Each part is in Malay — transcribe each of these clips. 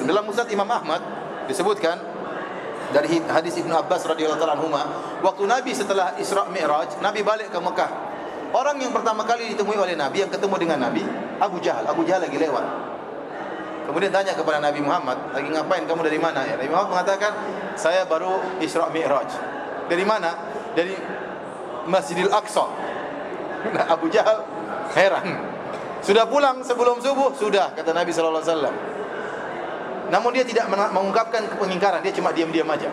Muslim. Dalam Musnad Imam Ahmad disebutkan dari hadis Ibnu Abbas radhiyallahu ta'ala anhuma, waktu Nabi setelah Isra Mi'raj, Nabi balik ke Mekah. Orang yang pertama kali ditemui oleh Nabi, yang ketemu dengan Nabi, Abu Jahal. Abu Jahal lagi lewat. Kemudian tanya kepada Nabi Muhammad, lagi ngapain, kamu dari mana? Ya, Nabi Muhammad mengatakan, saya baru Isra Mi'raj. Dari mana? Dari Masjidil Aqsa. Nah, Abu Jahal heran. Sudah pulang sebelum subuh? Sudah, kata Nabi sallallahu alaihi wasallam. Namun dia tidak mengungkapkan pengingkaran, dia cuma diam-diam aja.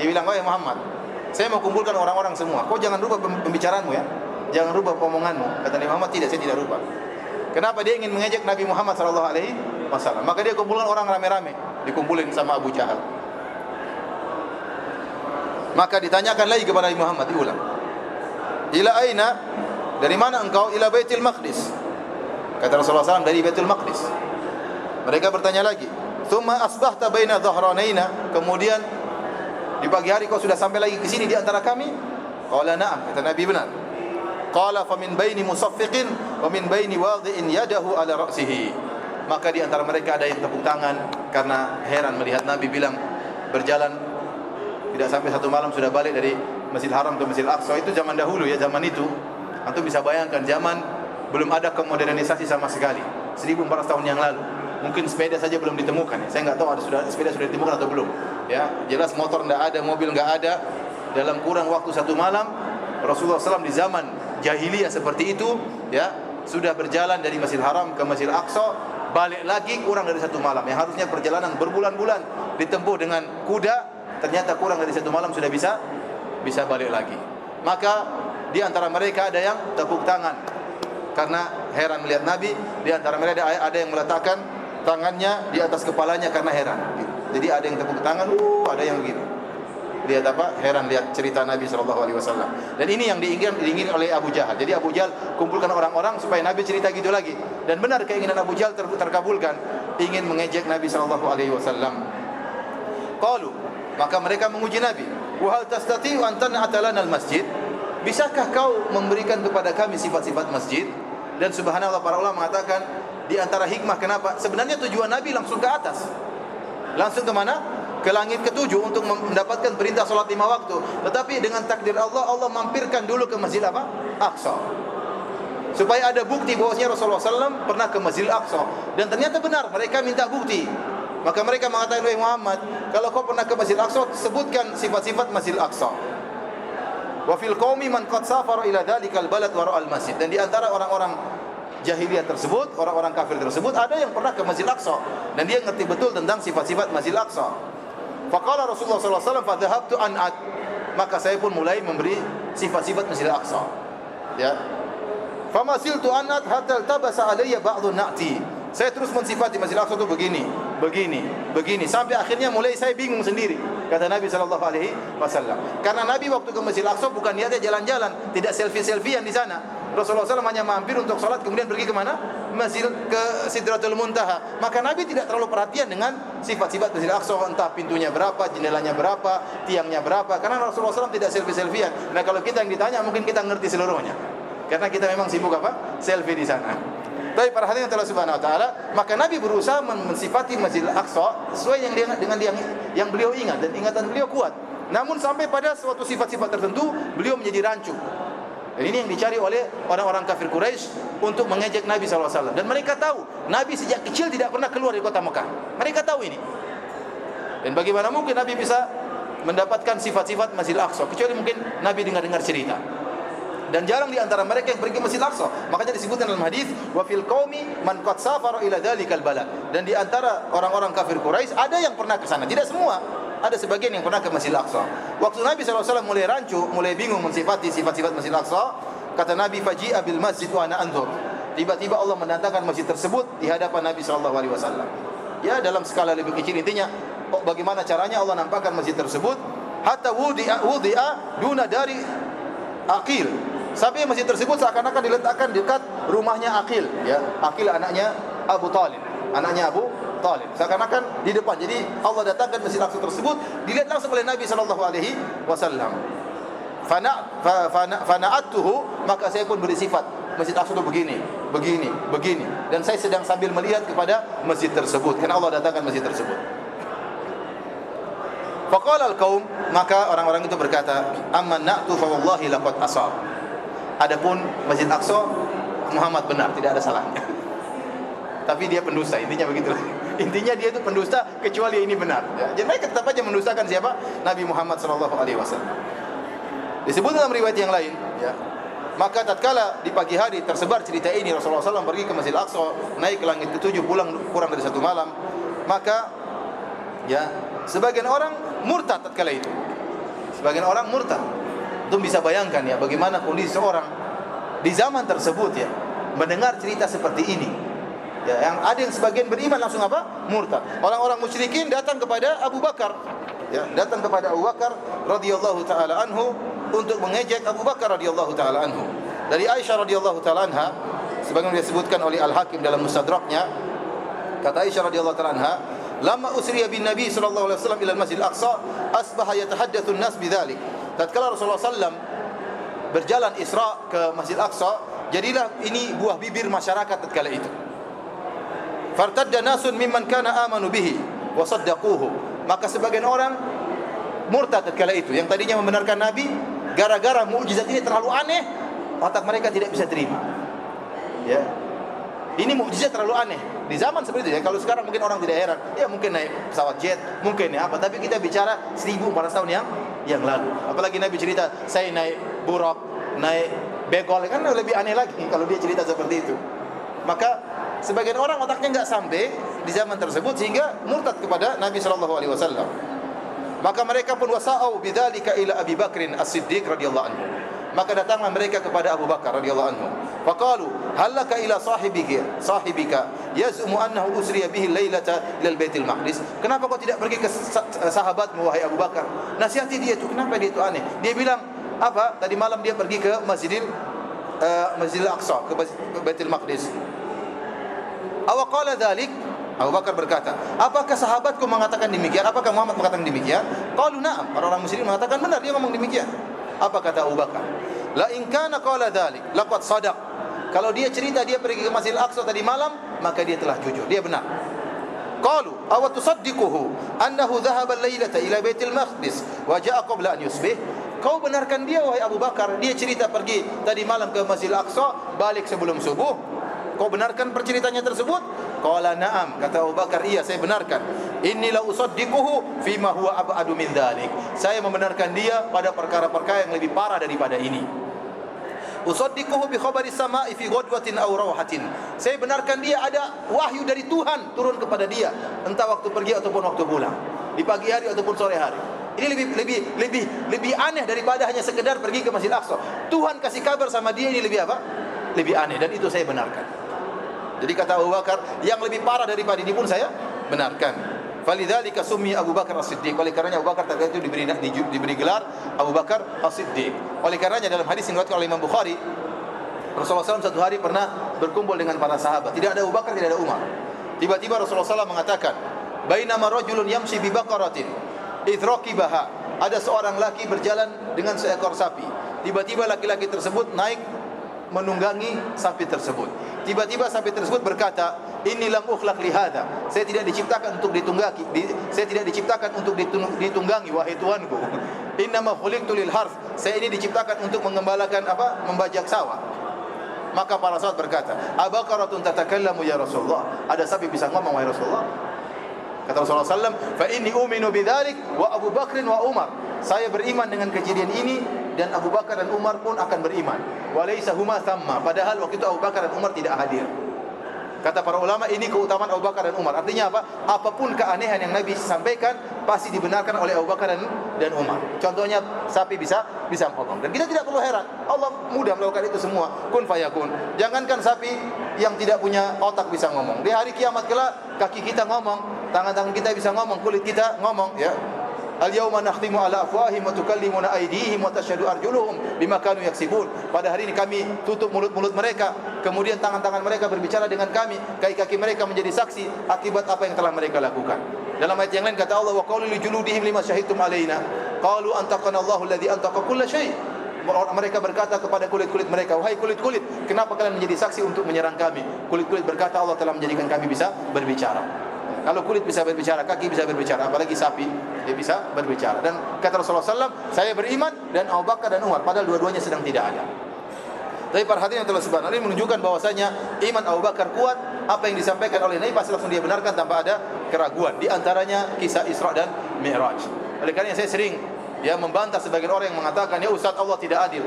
Dia bilang, "Wahai Muhammad, saya mau kumpulkan orang-orang semua. Kau jangan rubah pembicaraanmu ya. Jangan rubah omonganmu." Kata Nabi Muhammad, "Tidak, saya tidak rubah." Kenapa? Dia ingin mengejek Nabi Muhammad sallallahu alaihi wasallam. Maka dia kumpulkan orang rame-rame, dikumpulin sama Abu Jahal. Maka ditanyakan lagi kepada Nabi Muhammad, diulang. "Ila aina? Dari mana engkau?" "Ila Baitul Maqdis." Kata Rasulullah SAW, dari Baitul Maqdis. Mereka bertanya lagi, "Tsumma asbahta baina dhahranaina?" Kemudian di pagi hari kau sudah sampai lagi ke sini di antara kami? Qala na'am, kata Nabi, benar. Qala fa min baini musaffiqin wa min baini wadhi'in yadahu ala ra'sihi. Maka di antara mereka ada yang tepuk tangan karena heran melihat Nabi bilang berjalan tidak sampai satu malam sudah balik dari Masjidil Haram ke Masjidil Aqsa. Itu zaman dahulu ya, zaman itu. Antum bisa bayangkan zaman belum ada kemodernisasi sama sekali. 1400 tahun yang lalu. Mungkin sepeda saja belum ditemukan. Saya enggak tahu sepeda sudah ditemukan atau belum. Ya, jelas motor enggak ada, mobil enggak ada. Dalam kurang waktu satu malam, Rasulullah SAW di zaman jahiliyah seperti itu, ya, sudah berjalan dari Masjidil Haram ke Masjidil Aqsa, balik lagi kurang dari satu malam. Yang harusnya perjalanan berbulan-bulan ditempuh dengan kuda, ternyata kurang dari satu malam sudah bisa balik lagi. Maka di antara mereka ada yang tepuk tangan karena heran melihat Nabi. Di antara mereka ada yang meletakkan tangannya di atas kepalanya karena heran. Jadi ada yang tepuk tangan, ada yang begitu. Lihat apa? Heran lihat cerita Nabi sallallahu alaihi wasallam. Dan ini yang diingin oleh Abu Jahal. Jadi Abu Jahal kumpulkan orang-orang supaya Nabi cerita gitu lagi. Dan benar keinginan Abu Jahal terkabulkan, ingin mengejek Nabi sallallahu alaihi wasallam. Qalu, maka mereka menguji Nabi, "Wa hal tastati'u an tan'ata lana al-masjid?" Bisakah kau memberikan kepada kami sifat-sifat masjid? Dan subhanallah, para ulama mengatakan di antara hikmah kenapa sebenarnya tujuan Nabi langsung ke atas. Langsung ke mana? Ke langit ketujuh untuk mendapatkan perintah salat 5 waktu. Tetapi dengan takdir Allah, Allah mampirkan dulu ke Masjid apa? Aqsa. Supaya ada bukti bahwasanya Rasulullah SAW pernah ke Masjid Aqsa. Dan ternyata benar, mereka minta bukti. Maka mereka mengatakan, "Wahai Muhammad, kalau kau pernah ke Masjid Aqsa, sebutkan sifat-sifat Masjid Aqsa." Wa fil qaumi man qad safara ila dzalikal balad wa ra'al masjid. Dan di antara orang-orang jahiliyah tersebut, orang-orang kafir tersebut, ada yang pernah ke Masjid Aqsa dan dia ngerti betul tentang sifat-sifat Masjid Aqsa. Faqala Rasulullah sallallahu alaihi wasallam, "Fa dhahabtu an'at." Maka saya pun mulai memberi sifat-sifat Masjid Aqsa. Ya. Fama siltu an'at hatta tabasa alayya ba'dun na'ti. Saya terus mensifati Masjid Aqsa itu begini sampai akhirnya mulai saya bingung sendiri, kata Nabi sallallahu alaihi wasallam. Karena Nabi waktu ke Masjid Aqsa bukan niatnya jalan-jalan, tidak selfie-selfiean di sana. Rasulullah SAW hanya mampir untuk salat kemudian pergi ke mana? Masjid ke Sidratul Muntaha. Maka Nabi tidak terlalu perhatian dengan sifat-sifat Masjid Aqsa, entah pintunya berapa, jendelanya berapa, tiangnya berapa. Karena Rasulullah SAW tidak selfie-selfiean. Nah, kalau kita yang ditanya mungkin kita ngerti seluruhnya. Karena kita memang sibuk apa? Selfie di sana. Tapi perhatian Allah Subhanahu wa taala, maka Nabi berusaha mensifati Masjid Al-Aqsa sesuai dengan yang beliau ingat dan ingatan beliau kuat. Namun sampai pada suatu sifat-sifat tertentu beliau menjadi rancu. Dan ini yang dicari oleh orang-orang kafir Quraisy untuk mengejek Nabi SAW. Dan mereka tahu Nabi sejak kecil tidak pernah keluar dari kota Mekah. Mereka tahu ini. Dan bagaimana mungkin Nabi bisa mendapatkan sifat-sifat Masjid Al-Aqsa kecuali mungkin Nabi dengar-dengar cerita. Dan jarang di antara mereka yang pergi ke Masjid Al-Aqsa. Makanya disebutkan dalam hadis, "Wa fil qaumi man qad safara ila dzalikal balad." Dan di antara orang-orang kafir Quraisy ada yang pernah ke sana, tidak semua. Ada sebagian yang pernah ke Masjid Al-Aqsa. Waktu Nabi SAW mulai rancu, mulai bingung mensifati sifat-sifat Masjid Al-Aqsa, kata Nabi, "Faji'a bil masjid wa ana anzur." Tiba-tiba Allah mendatangkan masjid tersebut di hadapan Nabi SAW. Ya, dalam skala lebih kecil, intinya bagaimana caranya Allah nampakkan masjid tersebut, hatta wudi'a duna dari Aqil. Sampai masjid tersebut seakan-akan diletakkan dekat rumahnya Aqil, ya. Aqil anaknya Abu Talib, seakan-akan di depan. Jadi Allah datangkan Masjid Aqsa tersebut dilihat langsung oleh Nabi sallallahu alaihi wasallam. Fana'atuhu, maka saya pun beri sifat Masjid Aqsa itu begini, begini, begini. Dan saya sedang sambil melihat kepada masjid tersebut, karena Allah datangkan masjid tersebut. Faqala al-qaum, maka orang-orang itu berkata, "Amma na'tu fa wallahi laqad asab." Adapun Masjid Aqsa, Muhammad benar, tidak ada salahnya. Tapi dia pendusta, intinya begitu. Intinya dia itu pendusta kecuali ini benar. Ya. Jadi mereka tetap aja mendustakan siapa? Nabi Muhammad sallallahu alaihi wasallam. Disebut dalam riwayat yang lain, ya. Maka tatkala di pagi hari tersebar cerita ini, Rasulullah SAW pergi ke Masjid Aqsa, naik ke langit ke-7, pulang kurang dari 1 malam. Maka ya, sebagian orang murtad tatkala itu. Sebagian orang murtad. Itu bisa bayangkan ya bagaimana kondisi seorang di zaman tersebut ya, mendengar cerita seperti ini. Ya, yang sebagian beriman langsung apa? Murtad. Orang-orang musyrikin datang kepada Abu Bakar. Ya, datang kepada Abu Bakar radhiyallahu taala anhu untuk mengejek Abu Bakar radhiyallahu taala anhu. Dari Aisyah radhiyallahu taala anha, sebagaimana disebutkan oleh Al-Hakim dalam Mustadraknya, kata Aisyah radhiyallahu taala anha, "Lamma usriya bin Nabi sallallahu alaihi wasallam ila al-Masjid al-Aqsa, asbaha yatahaddatsu an-nas bidzalik." Tatkala Rasulullah sallam berjalan Isra ke Masjid Aqsa, jadilah ini buah bibir masyarakat tatkala itu. Fartadda nasun mimman kana amanu bihi wa saddaquhu. Maka sebagian orang murtad tatkala itu, yang tadinya membenarkan Nabi, gara-gara mukjizat ini terlalu aneh, otak mereka tidak bisa terima. Ya. Ini mukjizat terlalu aneh. Di zaman seperti itu ya, kalau sekarang mungkin orang tidak heran. Ya mungkin naik pesawat jet, mungkin ya apa, tapi kita bicara 1400 tahun yang lalu. Apalagi Nabi cerita, saya naik buruk, naik begol, kan lebih aneh lagi kalau dia cerita seperti itu. Maka sebagian orang otaknya enggak sampai di zaman tersebut sehingga murtad kepada Nabi sallallahu alaihi wasallam. Maka mereka pun wasa'u bidzalika ila Abi Bakrin As-Siddiq radhiyallahu anhu. Maka datanglah mereka kepada Abu Bakar radhiyallahu anhu. Faqalu, "Hallaka ila sahibika yaz'umu annahu usriya bihi lailata ila al-Baitul Maqdis?" Kenapa kau tidak pergi ke sahabatmu wahai Abu Bakar? Nasihati dia itu, kenapa dia itu aneh? Dia bilang, apa? Tadi malam dia pergi ke Masjidil Aqsa, ke Baitul Maqdis. Aw qala dzalik? Abu Bakar berkata, apakah sahabatku mengatakan demikian? Apakah Muhammad mengatakan demikian? Qalu na'am. Orang-orang musyrik mengatakan benar, dia ngomong demikian. Apa kata Abu Bakar? La in kana qala dzalik laqad sadaq. Kalau dia cerita dia pergi ke Masjidil Aqsa tadi malam, maka dia telah jujur, dia benar. Qalu aw tusaddiquhu annahu dhahaba al-lailata ila Baitul Maqdis wa ja'a qabla an yusbih? Kau benarkan dia wahai Abu Bakar, dia cerita pergi tadi malam ke Masjidil Aqsa, balik sebelum subuh. Kau benarkan perceritanya tersebut? Qala na'am, kata Abu Bakar, iya saya benarkan. Inni la usaddiquhu fima huwa ab'adu min dzalik. Saya membenarkan dia pada perkara-perkara yang lebih parah daripada ini. Usaddiquhu bi khabari sama'i fi ghadwatin aw rawhatin. Saya benarkan dia ada wahyu dari Tuhan turun kepada dia, entah waktu pergi ataupun waktu pulang, di pagi hari ataupun sore hari. Ini lebih aneh daripada hanya sekedar pergi ke Masjid Aqsa. Tuhan kasih kabar sama dia, ini lebih apa? Lebih aneh, dan itu saya benarkan. Jadi kata Abu Bakar, yang lebih parah daripada ini pun saya benarkan. Falidzalika summi Abu Bakar As-Siddiq. Oleh karenanya Abu Bakar itu diberi gelar Abu Bakar As-Siddiq. Oleh karenanya dalam hadis yang diriwayatkan oleh Imam Bukhari, Rasulullah SAW satu hari pernah berkumpul dengan para sahabat. Tidak ada Abu Bakar, tidak ada Umar. Tiba-tiba Rasulullah SAW mengatakan, "Bainama rajulun yamshi bi baqaratin idh raqibaha." Ada seorang laki berjalan dengan seekor sapi. Tiba-tiba laki-laki tersebut naik menunggangi sapi tersebut. Tiba-tiba sapi tersebut berkata, "Inni lam ukhlaq li hadza." Saya tidak diciptakan untuk saya tidak diciptakan untuk ditunggangi wahai tuanku. "Innama khuliqtu lil harth." Saya ini diciptakan untuk mengembalakan membajak sawah. Maka para sahabat berkata, "Abaqaratun tatakallamu ya Rasulullah?" Ada sapi bisa ngomong wahai Rasulullah? Kata Rasulullah sallallahu alaihi wasallam, "Fa inni u'minu bidzalik wa Abu Bakr wa Umar." Saya beriman dengan kejadian ini dan Abu Bakar dan Umar pun akan beriman. Walaysa huma thamma. Padahal waktu itu Abu Bakar dan Umar tidak hadir. Kata para ulama, ini keutamaan Abu Bakar dan Umar. Artinya apa? Apapun keanehan yang Nabi sampaikan pasti dibenarkan oleh Abu Bakar dan Umar. Contohnya sapi bisa ngomong. Dan kita tidak perlu heran. Allah mudah melakukan itu semua. Kun fayakun. Jangankan sapi yang tidak punya otak bisa ngomong. Di hari kiamat kelak kaki kita ngomong, tangan-tangan kita bisa ngomong, kulit kita ngomong, ya. Al-yawma nakhtimu ala afwahihim wa tukallimuna aydihim wa tashhadu arjuluhum bima kanu yaksibun. Pada hari ini kami tutup mulut-mulut mereka, kemudian tangan-tangan mereka berbicara dengan kami, kaki-kaki mereka menjadi saksi akibat apa yang telah mereka lakukan. Dalam ayat yang lain kata Allah, wa qalu li juludihim lima syahidtum alaina qalu antaqana Allahu alladhi antaqa kulla syai'. Mereka berkata kepada kulit-kulit mereka, wahai kulit-kulit, kenapa kalian menjadi saksi untuk menyerang kami? Kulit-kulit berkata, Allah telah menjadikan kami bisa berbicara. Kalau kulit bisa berbicara, kaki bisa berbicara, apalagi sapi, dia bisa berbicara. Dan kata Rasulullah SAW, saya beriman dan Abu Bakar dan Umar, padahal dua-duanya sedang tidak ada. Tapi para hadirin yang telah subhanallah, ini menunjukkan bahwasanya iman Abu Bakar kuat. Apa yang disampaikan oleh Nabi pasti langsung dia benarkan tanpa ada keraguan. Di antaranya kisah Isra dan Mi'raj. Oleh karena saya sering membantah sebagian orang yang mengatakan, ya Ustaz, Allah tidak adil.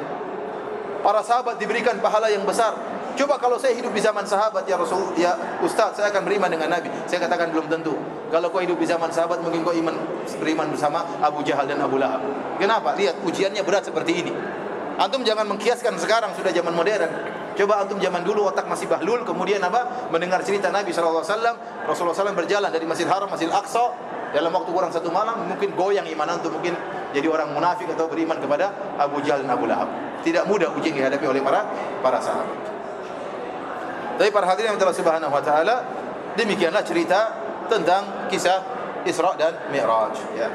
Para sahabat diberikan pahala yang besar. Coba kalau saya hidup di zaman sahabat, ya Rasul, ya Ustaz, saya akan beriman dengan Nabi. Saya katakan belum tentu. Kalau kau hidup di zaman sahabat, mungkin kau beriman bersama Abu Jahal dan Abu Lahab. Kenapa? Lihat ujiannya berat seperti ini. Antum jangan mengkiaskan sekarang, sudah zaman modern. Coba antum zaman dulu otak masih bahlul, kemudian mendengar cerita Nabi SAW. Rasulullah SAW berjalan dari Masjid Haram, Masjid Aqsa dalam waktu kurang 1 malam, mungkin goyang iman antum, mungkin jadi orang munafik atau beriman kepada Abu Jahal dan Abu Lahab. Tidak mudah ujian dihadapi oleh para sahabat. Tapi para hadirin yang telah subhanahu wa ta'ala, demikianlah cerita tentang kisah Isra dan Mi'raj, ya.